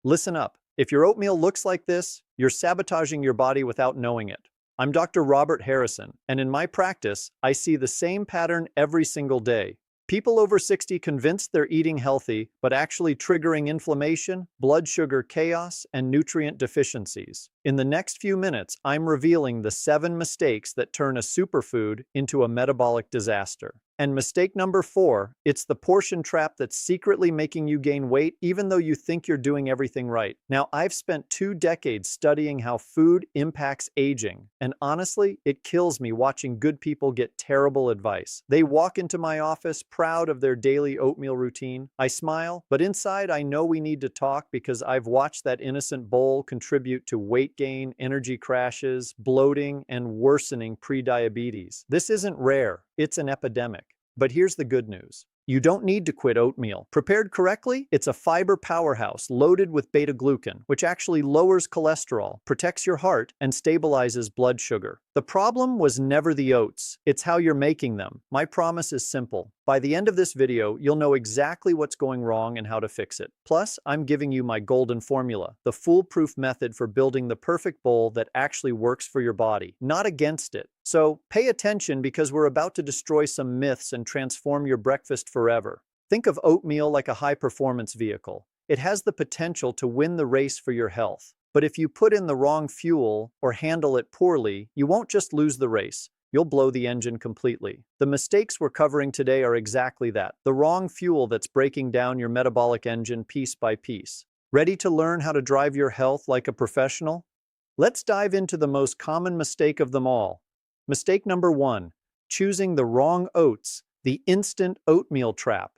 Listen up. If your oatmeal looks like this, you're sabotaging your body without knowing it. I'm Dr. Robert Harrison, and in my practice, I see the same pattern every single day. People over 60 convinced they're eating healthy, but actually triggering inflammation, blood sugar chaos, and nutrient deficiencies. In the next few minutes, I'm revealing the 7 mistakes that turn a superfood into a metabolic disaster. And mistake number 4, it's the portion trap that's secretly making you gain weight even though you think you're doing everything right. Now, I've spent 2 decades studying how food impacts aging, and honestly, it kills me watching good people get terrible advice. They walk into my office proud of their daily oatmeal routine. I smile, but inside I know we need to talk because I've watched that innocent bowl contribute to weight gain, energy crashes, bloating, and worsening prediabetes. This isn't rare, it's an epidemic. But here's the good news. You don't need to quit oatmeal. Prepared correctly, it's a fiber powerhouse loaded with beta-glucan, which actually lowers cholesterol, protects your heart, and stabilizes blood sugar. The problem was never the oats, it's how you're making them. My promise is simple. By the end of this video, you'll know exactly what's going wrong and how to fix it. Plus, I'm giving you my golden formula, the foolproof method for building the perfect bowl that actually works for your body, not against it. So pay attention because we're about to destroy some myths and transform your breakfast forever. Think of oatmeal like a high-performance vehicle. It has the potential to win the race for your health. But if you put in the wrong fuel or handle it poorly, you won't just lose the race. You'll blow the engine completely. The mistakes we're covering today are exactly that, the wrong fuel that's breaking down your metabolic engine piece by piece. Ready to learn how to drive your health like a professional? Let's dive into the most common mistake of them all. Mistake number 1, choosing the wrong oats, the instant oatmeal trap.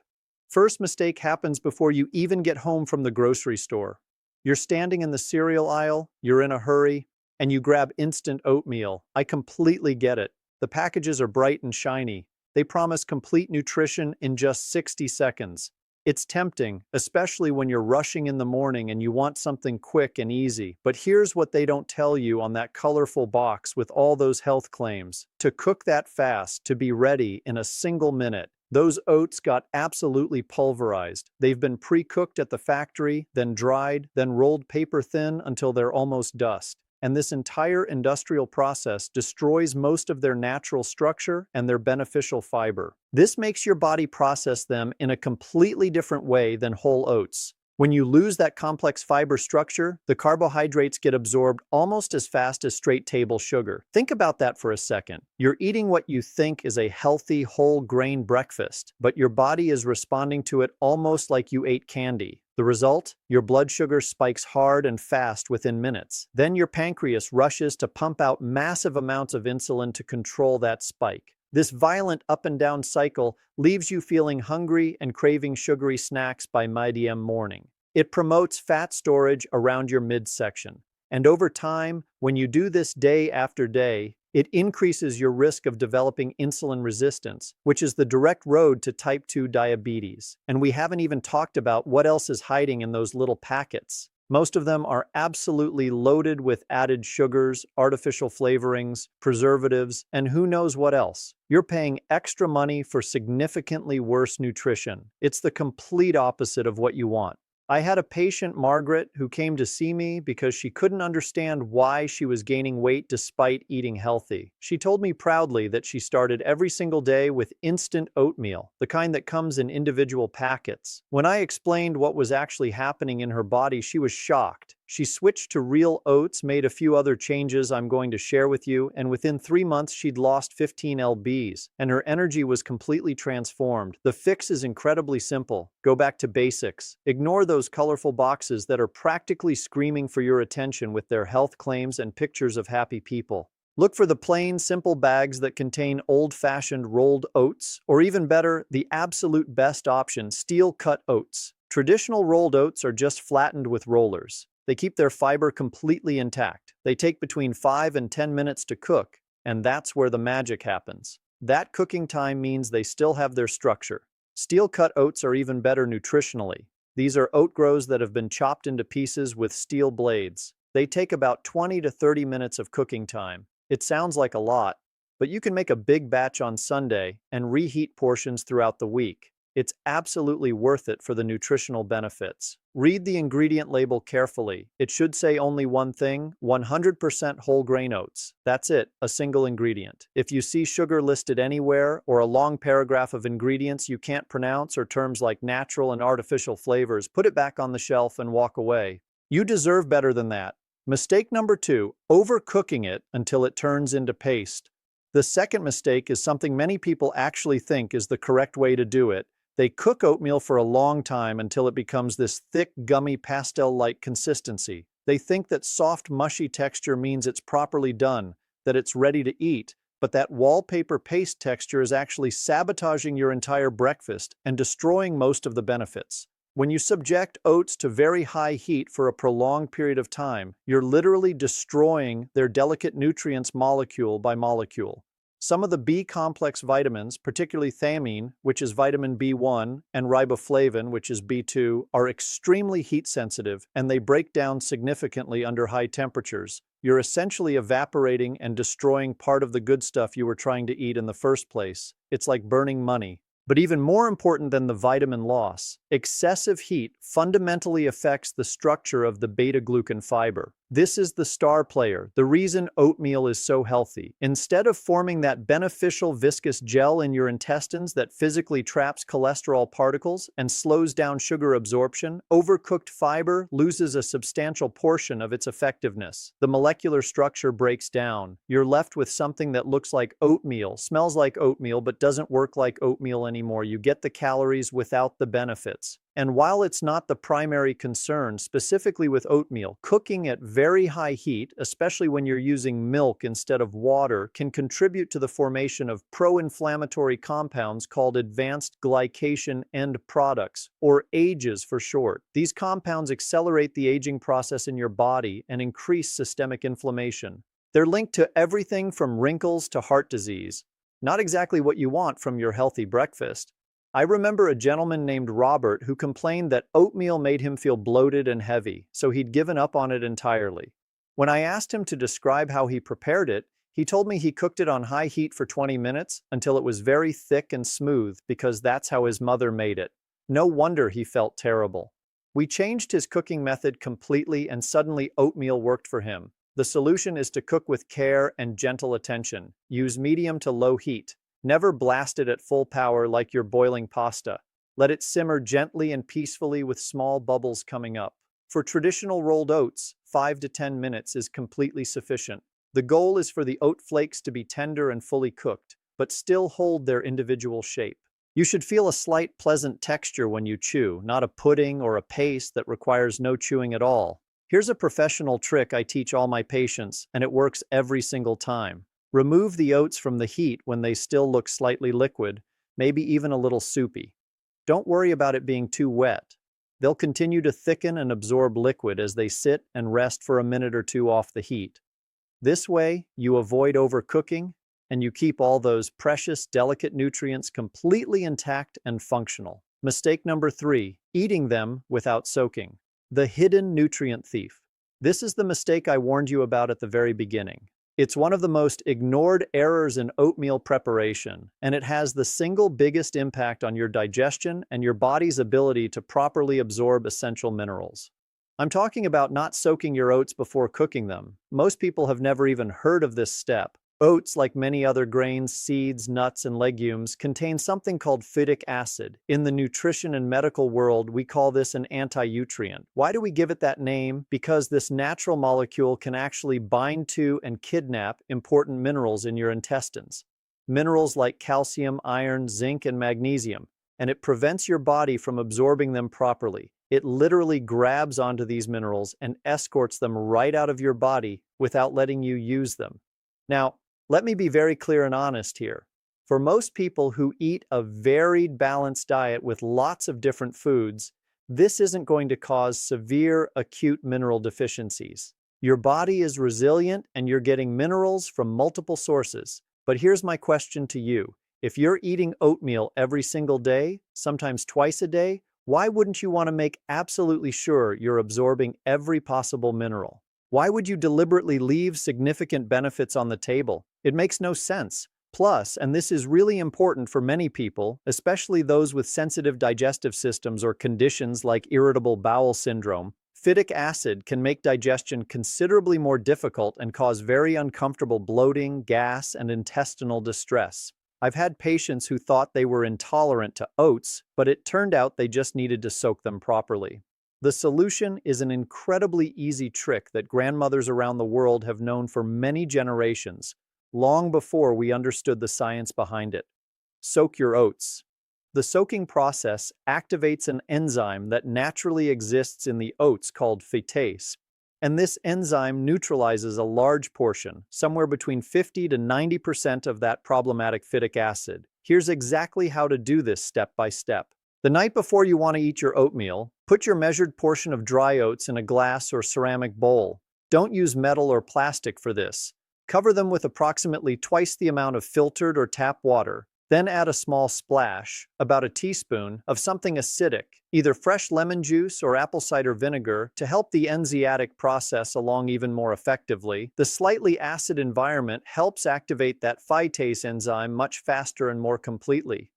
First mistake happens before you even get home from the grocery store. You're standing in the cereal aisle, you're in a hurry, and you grab instant oatmeal. I completely get it. The packages are bright and shiny. They promise complete nutrition in just 60 seconds. It's tempting, especially when you're rushing in the morning and you want something quick and easy. But here's what they don't tell you on that colorful box with all those health claims. To cook that fast, to be ready in a single minute. Those oats got absolutely pulverized. They've been pre-cooked at the factory, then dried, then rolled paper thin until they're almost dust. And this entire industrial process destroys most of their natural structure and their beneficial fiber. This makes your body process them in a completely different way than whole oats. When you lose that complex fiber structure, the carbohydrates get absorbed almost as fast as straight table sugar. Think about that for a second. You're eating what you think is a healthy, whole grain breakfast, but your body is responding to it almost like you ate candy. The result? Your blood sugar spikes hard and fast within minutes. Then your pancreas rushes to pump out massive amounts of insulin to control that spike. This violent up and down cycle leaves you feeling hungry and craving sugary snacks by mid-AM morning. It promotes fat storage around your midsection. And over time, when you do this day after day, it increases your risk of developing insulin resistance, which is the direct road to type 2 diabetes. And we haven't even talked about what else is hiding in those little packets. Most of them are absolutely loaded with added sugars, artificial flavorings, preservatives, and who knows what else. You're paying extra money for significantly worse nutrition. It's the complete opposite of what you want. I had a patient, Margaret, who came to see me because she couldn't understand why she was gaining weight despite eating healthy. She told me proudly that she started every single day with instant oatmeal, the kind that comes in individual packets. When I explained what was actually happening in her body, she was shocked. She switched to real oats, made a few other changes I'm going to share with you, and within 3 months she'd lost 15 lbs, and her energy was completely transformed. The fix is incredibly simple. Go back to basics. Ignore those colorful boxes that are practically screaming for your attention with their health claims and pictures of happy people. Look for the plain, simple bags that contain old-fashioned rolled oats, or even better, the absolute best option, steel-cut oats. Traditional rolled oats are just flattened with rollers. They keep their fiber completely intact. They take between 5 and 10 minutes to cook, and that's where the magic happens. That cooking time means they still have their structure. Steel-cut oats are even better nutritionally. These are oat grows that have been chopped into pieces with steel blades. They take about 20 to 30 minutes of cooking time. It sounds like a lot, but you can make a big batch on Sunday and reheat portions throughout the week. It's absolutely worth it for the nutritional benefits. Read the ingredient label carefully. It should say only one thing: 100% whole grain oats. That's it, a single ingredient. If you see sugar listed anywhere, or a long paragraph of ingredients you can't pronounce, or terms like natural and artificial flavors, put it back on the shelf and walk away. You deserve better than that. Mistake number 2, overcooking it until it turns into paste. The second mistake is something many people actually think is the correct way to do it. They cook oatmeal for a long time until it becomes this thick, gummy, pastel-like consistency. They think that soft, mushy texture means it's properly done, that it's ready to eat, but that wallpaper paste texture is actually sabotaging your entire breakfast and destroying most of the benefits. When you subject oats to very high heat for a prolonged period of time, you're literally destroying their delicate nutrients molecule by molecule. Some of the B-complex vitamins, particularly thiamine, which is vitamin B1, and riboflavin, which is B2, are extremely heat-sensitive, and they break down significantly under high temperatures. You're essentially evaporating and destroying part of the good stuff you were trying to eat in the first place. It's like burning money. But even more important than the vitamin loss, excessive heat fundamentally affects the structure of the beta-glucan fiber. This is the star player, the reason oatmeal is so healthy. Instead of forming that beneficial viscous gel in your intestines that physically traps cholesterol particles and slows down sugar absorption, overcooked fiber loses a substantial portion of its effectiveness. The molecular structure breaks down. You're left with something that looks like oatmeal, smells like oatmeal, but doesn't work like oatmeal anymore. You get the calories without the benefits. And while it's not the primary concern, specifically with oatmeal, cooking at very high heat, especially when you're using milk instead of water, can contribute to the formation of pro-inflammatory compounds called advanced glycation end products, or AGEs for short. These compounds accelerate the aging process in your body and increase systemic inflammation. They're linked to everything from wrinkles to heart disease. Not exactly what you want from your healthy breakfast. I remember a gentleman named Robert who complained that oatmeal made him feel bloated and heavy, so he'd given up on it entirely. When I asked him to describe how he prepared it, he told me he cooked it on high heat for 20 minutes until it was very thick and smooth because that's how his mother made it. No wonder he felt terrible. We changed his cooking method completely and suddenly oatmeal worked for him. The solution is to cook with care and gentle attention. Use medium to low heat. Never blast it at full power like you're boiling pasta. Let it simmer gently and peacefully with small bubbles coming up. For traditional rolled oats, 5 to 10 minutes is completely sufficient. The goal is for the oat flakes to be tender and fully cooked, but still hold their individual shape. You should feel a slight pleasant texture when you chew, not a pudding or a paste that requires no chewing at all. Here's a professional trick I teach all my patients, and it works every single time. Remove the oats from the heat when they still look slightly liquid, maybe even a little soupy. Don't worry about it being too wet. They'll continue to thicken and absorb liquid as they sit and rest for a minute or two off the heat. This way, you avoid overcooking, and you keep all those precious, delicate nutrients completely intact and functional. Mistake number 3, eating them without soaking. The hidden nutrient thief. This is the mistake I warned you about at the very beginning. It's one of the most ignored errors in oatmeal preparation, and it has the single biggest impact on your digestion and your body's ability to properly absorb essential minerals. I'm talking about not soaking your oats before cooking them. Most people have never even heard of this step. Oats, like many other grains, seeds, nuts, and legumes, contain something called phytic acid. In the nutrition and medical world, we call this an anti-nutrient. Why do we give it that name? Because this natural molecule can actually bind to and kidnap important minerals in your intestines. Minerals like calcium, iron, zinc, and magnesium, and it prevents your body from absorbing them properly. It literally grabs onto these minerals and escorts them right out of your body without letting you use them. Now, let me be very clear and honest here. For most people who eat a varied, balanced diet with lots of different foods, this isn't going to cause severe, acute mineral deficiencies. Your body is resilient and you're getting minerals from multiple sources. But here's my question to you. If you're eating oatmeal every single day, sometimes twice a day, why wouldn't you want to make absolutely sure you're absorbing every possible mineral? Why would you deliberately leave significant benefits on the table? It makes no sense. Plus, and this is really important for many people, especially those with sensitive digestive systems or conditions like irritable bowel syndrome, phytic acid can make digestion considerably more difficult and cause very uncomfortable bloating, gas, and intestinal distress. I've had patients who thought they were intolerant to oats, but it turned out they just needed to soak them properly. The solution is an incredibly easy trick that grandmothers around the world have known for many generations, long before we understood the science behind it. Soak your oats. The soaking process activates an enzyme that naturally exists in the oats called phytase, and this enzyme neutralizes a large portion, somewhere between 50 to 90% of that problematic phytic acid. Here's exactly how to do this step by step. The night before you want to eat your oatmeal, put your measured portion of dry oats in a glass or ceramic bowl. Don't use metal or plastic for this. Cover them with approximately twice the amount of filtered or tap water. Then add a small splash, about a teaspoon, of something acidic, either fresh lemon juice or apple cider vinegar, to help the enzymatic process along even more effectively. The slightly acid environment helps activate that phytase enzyme much faster and more completely.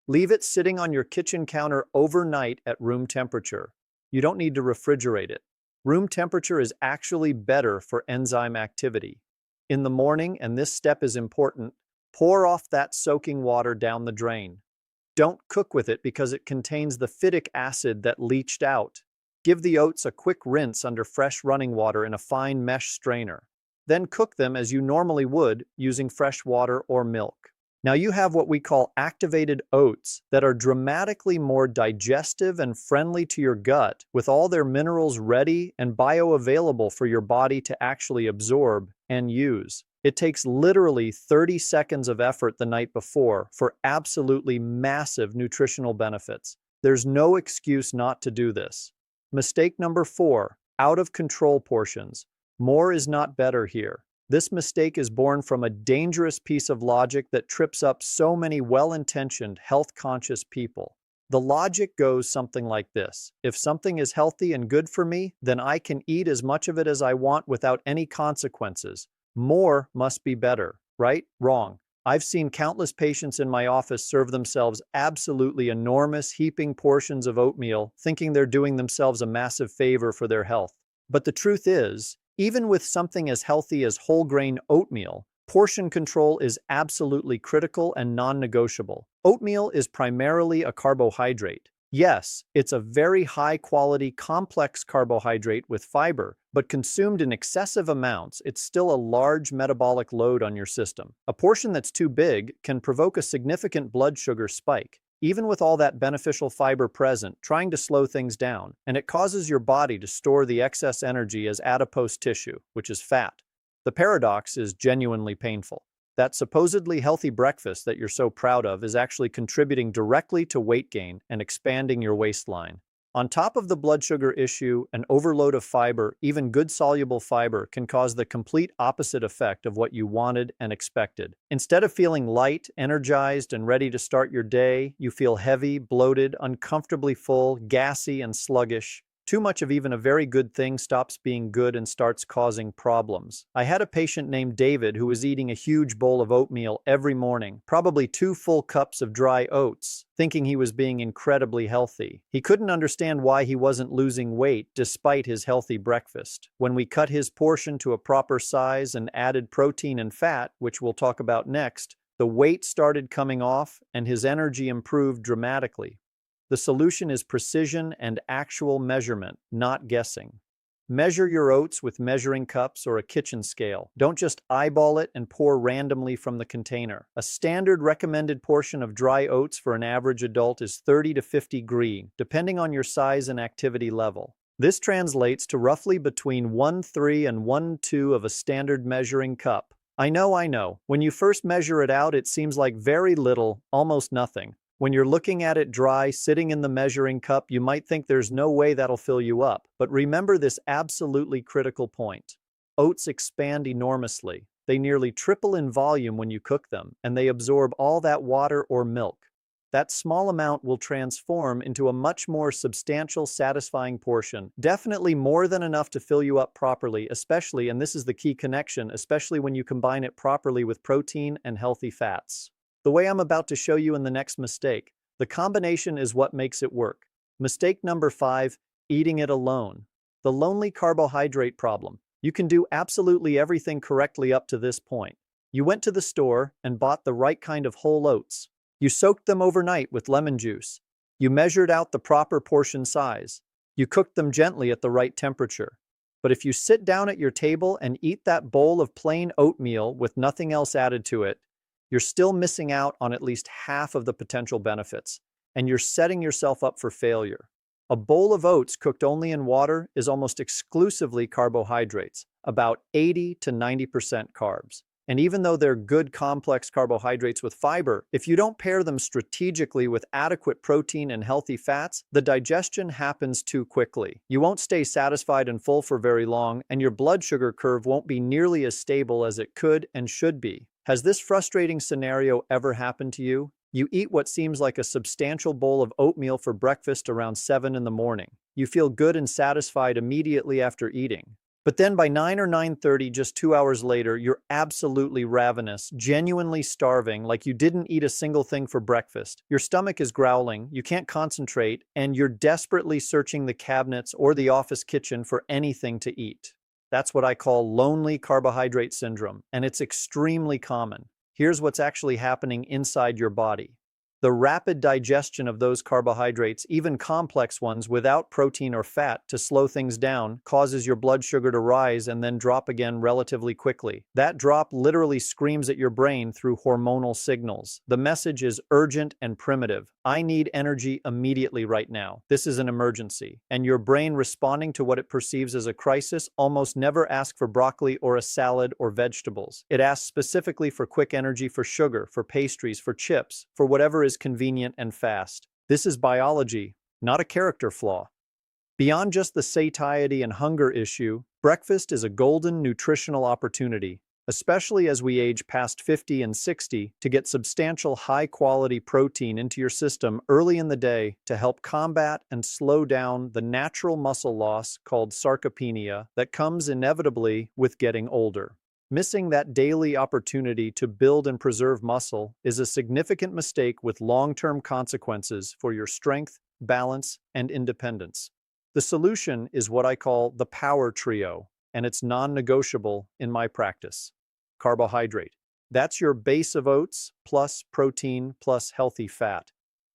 Leave it sitting on your kitchen counter overnight at room temperature. You don't need to refrigerate it. Room temperature is actually better for enzyme activity. In the morning, and this step is important, pour off that soaking water down the drain. Don't cook with it because it contains the phytic acid that leached out. Give the oats a quick rinse under fresh running water in a fine mesh strainer. Then cook them as you normally would, using fresh water or milk. Now you have what we call activated oats that are dramatically more digestive and friendly to your gut, with all their minerals ready and bioavailable for your body to actually absorb and use. It takes literally 30 seconds of effort the night before for absolutely massive nutritional benefits. There's no excuse not to do this. Mistake number 4, out of control portions. More is not better here. This mistake is born from a dangerous piece of logic that trips up so many well-intentioned, health-conscious people. The logic goes something like this: if something is healthy and good for me, then I can eat as much of it as I want without any consequences. More must be better, right? Wrong. I've seen countless patients in my office serve themselves absolutely enormous, heaping portions of oatmeal, thinking they're doing themselves a massive favor for their health. But the truth is, even with something as healthy as whole grain oatmeal, portion control is absolutely critical and non-negotiable. Oatmeal is primarily a carbohydrate. Yes, it's a very high-quality, complex carbohydrate with fiber, but consumed in excessive amounts, it's still a large metabolic load on your system. A portion that's too big can provoke a significant blood sugar spike, even with all that beneficial fiber present, trying to slow things down, and it causes your body to store the excess energy as adipose tissue, which is fat. The paradox is genuinely painful. That supposedly healthy breakfast that you're so proud of is actually contributing directly to weight gain and expanding your waistline. On top of the blood sugar issue, an overload of fiber, even good soluble fiber, can cause the complete opposite effect of what you wanted and expected. Instead of feeling light, energized, and ready to start your day, you feel heavy, bloated, uncomfortably full, gassy, and sluggish. Too much of even a very good thing stops being good and starts causing problems. I had a patient named David who was eating a huge bowl of oatmeal every morning, probably 2 full cups of dry oats, thinking he was being incredibly healthy. He couldn't understand why he wasn't losing weight despite his healthy breakfast. When we cut his portion to a proper size and added protein and fat, which we'll talk about next, the weight started coming off and his energy improved dramatically. The solution is precision and actual measurement, not guessing. Measure your oats with measuring cups or a kitchen scale. Don't just eyeball it and pour randomly from the container. A standard recommended portion of dry oats for an average adult is 30 to 50 grams, depending on your size and activity level. This translates to roughly between 1/3 and 1/2 of a standard measuring cup. I know. When you first measure it out, it seems like very little, almost nothing. When you're looking at it dry, sitting in the measuring cup, you might think there's no way that'll fill you up. But remember this absolutely critical point. Oats expand enormously. They nearly triple in volume when you cook them, and they absorb all that water or milk. that small amount will transform into a much more substantial, satisfying portion. Definitely more than enough to fill you up properly, especially, and this is the key connection, especially when you combine it properly with protein and healthy fats. The way I'm about to show you in the next mistake, the combination is what makes it work. Mistake number 5, eating it alone. The lonely carbohydrate problem. You can do absolutely everything correctly up to this point. You went to the store and bought the right kind of whole oats. You soaked them overnight with lemon juice. You measured out the proper portion size. You cooked them gently at the right temperature. But if you sit down at your table and eat that bowl of plain oatmeal with nothing else added to it, you're still missing out on at least half of the potential benefits, and you're setting yourself up for failure. A bowl of oats cooked only in water is almost exclusively carbohydrates, about 80 to 90% carbs. And even though they're good complex carbohydrates with fiber, if you don't pair them strategically with adequate protein and healthy fats, the digestion happens too quickly. You won't stay satisfied and full for very long, and your blood sugar curve won't be nearly as stable as it could and should be. Has this frustrating scenario ever happened to you? You eat what seems like a substantial bowl of oatmeal for breakfast around 7 in the morning. You feel good and satisfied immediately after eating. But then by 9 or 9:30, just 2 hours later, you're absolutely ravenous, genuinely starving, like you didn't eat a single thing for breakfast. Your stomach is growling, you can't concentrate, and you're desperately searching the cabinets or the office kitchen for anything to eat. That's what I call lonely carbohydrate syndrome, and it's extremely common. Here's what's actually happening inside your body. The rapid digestion of those carbohydrates, even complex ones without protein or fat to slow things down, causes your blood sugar to rise and then drop again relatively quickly. That drop literally screams at your brain through hormonal signals. The message is urgent and primitive. I need energy immediately right now. This is an emergency. And your brain, responding to what it perceives as a crisis, almost never asks for broccoli or a salad or vegetables. It asks specifically for quick energy, for sugar, for pastries, for chips, for whatever is convenient and fast. This is biology, not a character flaw. Beyond just the satiety and hunger issue, breakfast is a golden nutritional opportunity, especially as we age past 50 and 60, to get substantial high-quality protein into your system early in the day to help combat and slow down the natural muscle loss called sarcopenia that comes inevitably with getting older. Missing that daily opportunity to build and preserve muscle is a significant mistake with long-term consequences for your strength, balance, and independence. The solution is what I call the power trio, and it's non-negotiable in my practice. Carbohydrate. That's your base of oats, plus protein, plus healthy fat.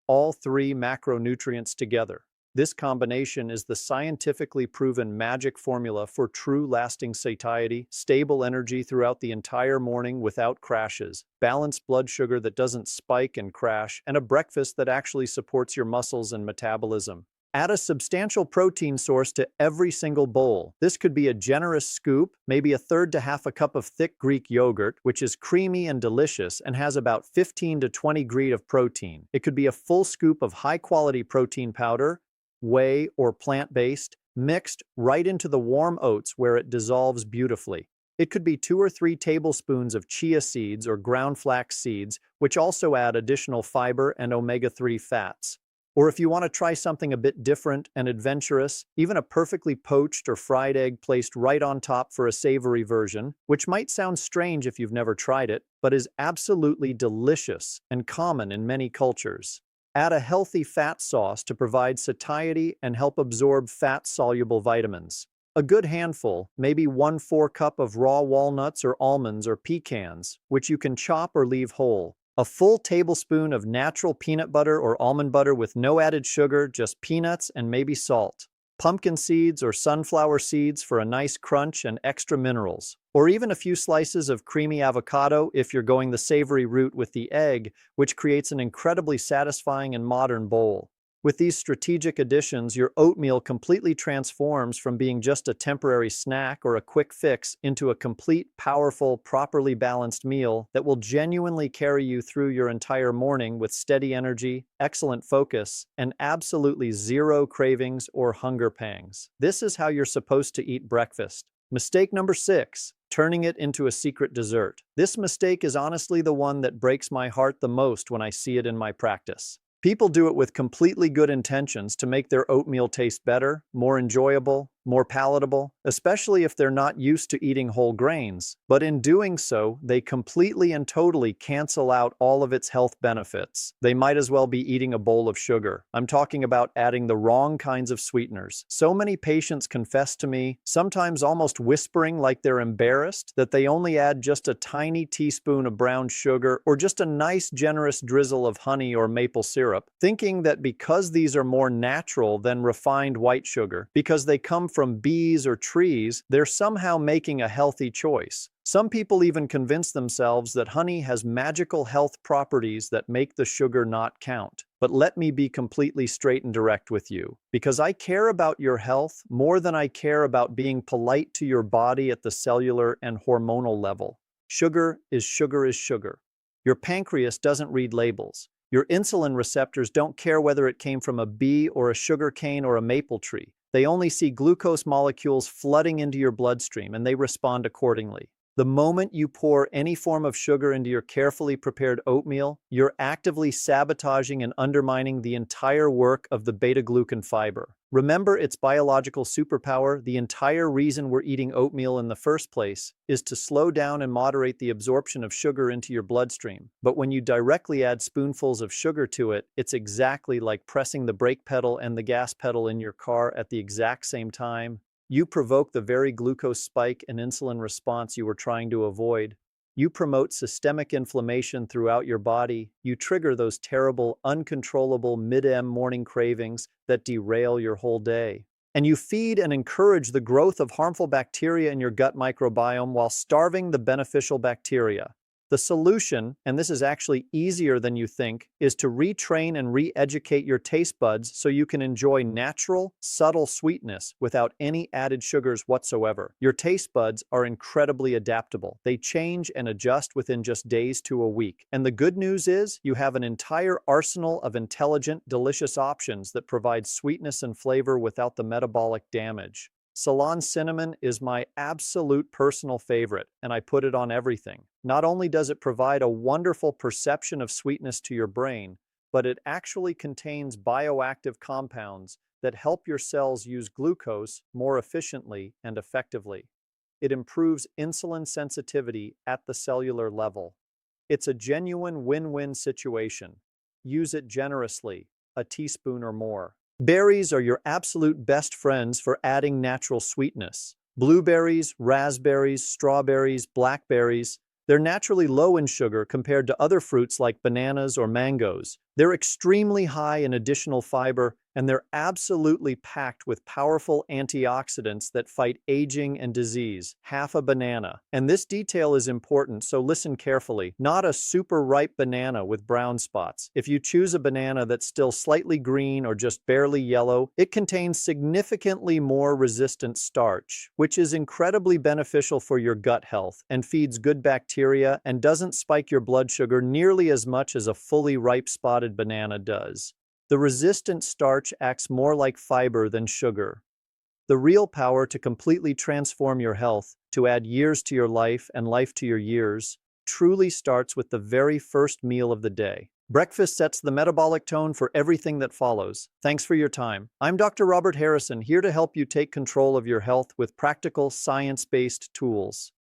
All 3 macronutrients together. This combination is the scientifically proven magic formula for true lasting satiety, stable energy throughout the entire morning without crashes, balanced blood sugar that doesn't spike and crash, and a breakfast that actually supports your muscles and metabolism. Add a substantial protein source to every single bowl. This could be a generous scoop, maybe a third to half a cup of thick Greek yogurt, which is creamy and delicious and has about 15 to 20 grams of protein. It could be a full scoop of high-quality protein powder, whey or plant-based, mixed right into the warm oats where it dissolves beautifully. It could be 2 or 3 tablespoons of chia seeds or ground flax seeds, which also add additional fiber and omega-3 fats. Or if you want to try something a bit different and adventurous, even a perfectly poached or fried egg placed right on top for a savory version, which might sound strange if you've never tried it, but is absolutely delicious and common in many cultures. Add a healthy fat sauce to provide satiety and help absorb fat-soluble vitamins. A good handful, maybe 1/4 cup of raw walnuts or almonds or pecans, which you can chop or leave whole. A full tablespoon of natural peanut butter or almond butter with no added sugar, just peanuts and maybe salt. Pumpkin seeds or sunflower seeds for a nice crunch and extra minerals. Or even a few slices of creamy avocado if you're going the savory route with the egg, which creates an incredibly satisfying and modern bowl. With these strategic additions, your oatmeal completely transforms from being just a temporary snack or a quick fix into a complete, powerful, properly balanced meal that will genuinely carry you through your entire morning with steady energy, excellent focus, and absolutely zero cravings or hunger pangs. This is how you're supposed to eat breakfast. Mistake number 6, turning it into a secret dessert. This mistake is honestly the one that breaks my heart the most when I see it in my practice. People do it with completely good intentions to make their oatmeal taste better, more enjoyable, more palatable, especially if they're not used to eating whole grains. But in doing so, they completely and totally cancel out all of its health benefits. They might as well be eating a bowl of sugar. I'm talking about adding the wrong kinds of sweeteners. So many patients confess to me, sometimes almost whispering like they're embarrassed, that they only add just a tiny teaspoon of brown sugar or just a nice generous drizzle of honey or maple syrup, thinking that because these are more natural than refined white sugar, because they come from bees or trees, they're somehow making a healthy choice. Some people even convince themselves that honey has magical health properties that make the sugar not count. But let me be completely straight and direct with you, because I care about your health more than I care about being polite to your body at the cellular and hormonal level. Sugar is sugar is sugar. Your pancreas doesn't read labels. Your insulin receptors don't care whether it came from a bee or a sugar cane or a maple tree. They only see glucose molecules flooding into your bloodstream, and they respond accordingly. The moment you pour any form of sugar into your carefully prepared oatmeal, you're actively sabotaging and undermining the entire work of the beta-glucan fiber. Remember its biological superpower. The entire reason we're eating oatmeal in the first place is to slow down and moderate the absorption of sugar into your bloodstream. But when you directly add spoonfuls of sugar to it, it's exactly like pressing the brake pedal and the gas pedal in your car at the exact same time. You provoke the very glucose spike and insulin response you were trying to avoid. You promote systemic inflammation throughout your body. You trigger those terrible, uncontrollable mid-morning cravings that derail your whole day. And you feed and encourage the growth of harmful bacteria in your gut microbiome while starving the beneficial bacteria. The solution, and this is actually easier than you think, is to retrain and re-educate your taste buds so you can enjoy natural, subtle sweetness without any added sugars whatsoever. Your taste buds are incredibly adaptable. They change and adjust within just days to a week. And the good news is, you have an entire arsenal of intelligent, delicious options that provide sweetness and flavor without the metabolic damage. Ceylon cinnamon is my absolute personal favorite, and I put it on everything. Not only does it provide a wonderful perception of sweetness to your brain, but it actually contains bioactive compounds that help your cells use glucose more efficiently and effectively. It improves insulin sensitivity at the cellular level. It's a genuine win-win situation. Use it generously, a teaspoon or more. Berries are your absolute best friends for adding natural sweetness. Blueberries, raspberries, strawberries, blackberries, they're naturally low in sugar compared to other fruits like bananas or mangoes. They're extremely high in additional fiber, and they're absolutely packed with powerful antioxidants that fight aging and disease. Half a banana. And this detail is important, so listen carefully. Not a super ripe banana with brown spots. If you choose a banana that's still slightly green or just barely yellow, it contains significantly more resistant starch, which is incredibly beneficial for your gut health and feeds good bacteria and doesn't spike your blood sugar nearly as much as a fully ripe spotted banana does. The resistant starch acts more like fiber than sugar. The real power to completely transform your health, to add years to your life and life to your years, truly starts with the very first meal of the day. Breakfast sets the metabolic tone for everything that follows. Thanks for your time. I'm Dr. Robert Harrison, here to help you take control of your health with practical, science-based tools.